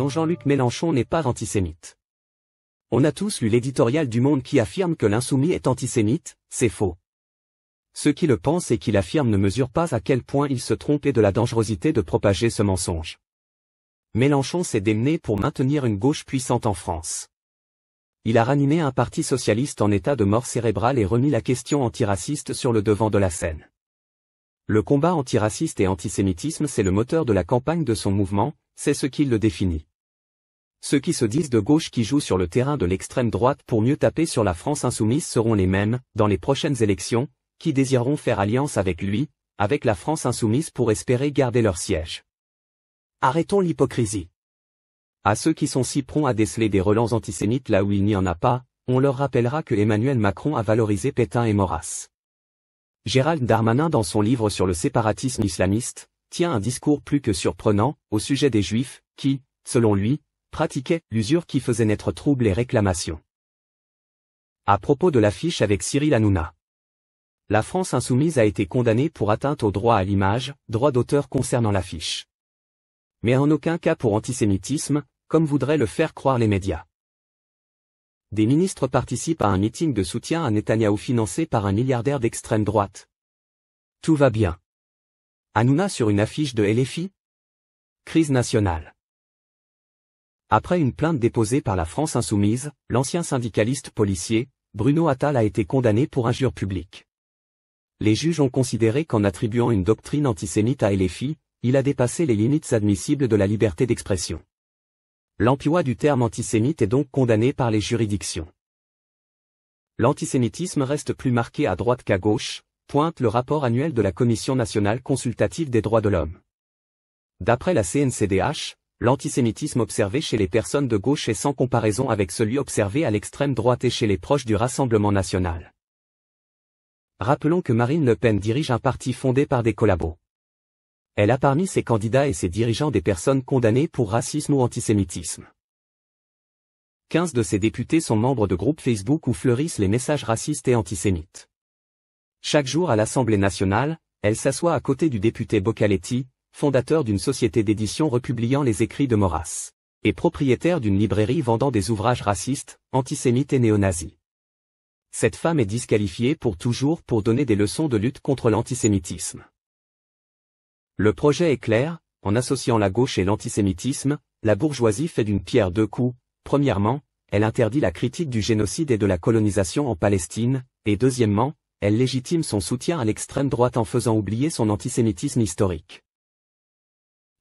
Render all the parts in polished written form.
Non, Jean-Luc Mélenchon n'est pas antisémite. On a tous lu l'éditorial du Monde qui affirme que l'insoumis est antisémite, c'est faux. Ceux qui le pensent et qui l'affirment ne mesurent pas à quel point ils se trompent et de la dangerosité de propager ce mensonge. Mélenchon s'est démené pour maintenir une gauche puissante en France. Il a ranimé un parti socialiste en état de mort cérébrale et remis la question antiraciste sur le devant de la scène. Le combat antiraciste et antisémitisme, c'est le moteur de la campagne de son mouvement, c'est ce qui le définit. Ceux qui se disent de gauche qui jouent sur le terrain de l'extrême droite pour mieux taper sur la France insoumise seront les mêmes, dans les prochaines élections, qui désireront faire alliance avec lui, avec la France insoumise pour espérer garder leur siège. Arrêtons l'hypocrisie. À ceux qui sont si prompts à déceler des relents antisémites là où il n'y en a pas, on leur rappellera que Emmanuel Macron a valorisé Pétain et Maurras. Gérald Darmanin, dans son livre sur le séparatisme islamiste, tient un discours plus que surprenant, au sujet des Juifs, qui, selon lui, pratiquaient l'usure qui faisait naître troubles et réclamations. À propos de l'affiche avec Cyril Hanouna. La France insoumise a été condamnée pour atteinte au droit à l'image, droit d'auteur concernant l'affiche. Mais en aucun cas pour antisémitisme, comme voudraient le faire croire les médias. Des ministres participent à un meeting de soutien à Netanyahou financé par un milliardaire d'extrême droite. Tout va bien. Hanouna sur une affiche de LFI? Crise nationale. Après une plainte déposée par la France insoumise, l'ancien syndicaliste policier, Bruno Attal a été condamné pour injure publique. Les juges ont considéré qu'en attribuant une doctrine antisémite à LFI, il a dépassé les limites admissibles de la liberté d'expression. L'emploi du terme antisémite est donc condamné par les juridictions. L'antisémitisme reste plus marqué à droite qu'à gauche, pointe le rapport annuel de la Commission nationale consultative des droits de l'homme. D'après la CNCDH, l'antisémitisme observé chez les personnes de gauche est sans comparaison avec celui observé à l'extrême droite et chez les proches du Rassemblement national. Rappelons que Marine Le Pen dirige un parti fondé par des collabos. Elle a parmi ses candidats et ses dirigeants des personnes condamnées pour racisme ou antisémitisme. 15 de ses députés sont membres de groupes Facebook où fleurissent les messages racistes et antisémites. Chaque jour à l'Assemblée nationale, elle s'assoit à côté du député Boccaletti, fondateur d'une société d'édition republiant les écrits de Maurras, et propriétaire d'une librairie vendant des ouvrages racistes, antisémites et néo-nazis. Cette femme est disqualifiée pour toujours pour donner des leçons de lutte contre l'antisémitisme. Le projet est clair, en associant la gauche et l'antisémitisme, la bourgeoisie fait d'une pierre deux coups. Premièrement, elle interdit la critique du génocide et de la colonisation en Palestine, et deuxièmement, elle légitime son soutien à l'extrême droite en faisant oublier son antisémitisme historique.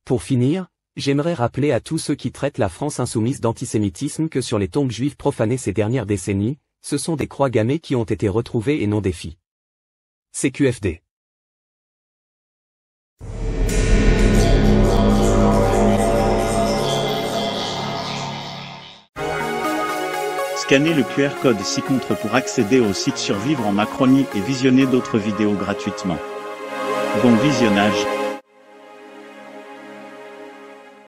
Pour finir, j'aimerais rappeler à tous ceux qui traitent la France insoumise d'antisémitisme que sur les tombes juives profanées ces dernières décennies, ce sont des croix gammées qui ont été retrouvées et non des filles. CQFD. Scannez le QR code ci-contre pour accéder au site Survivre en Macronie et visionner d'autres vidéos gratuitement. Bon visionnage.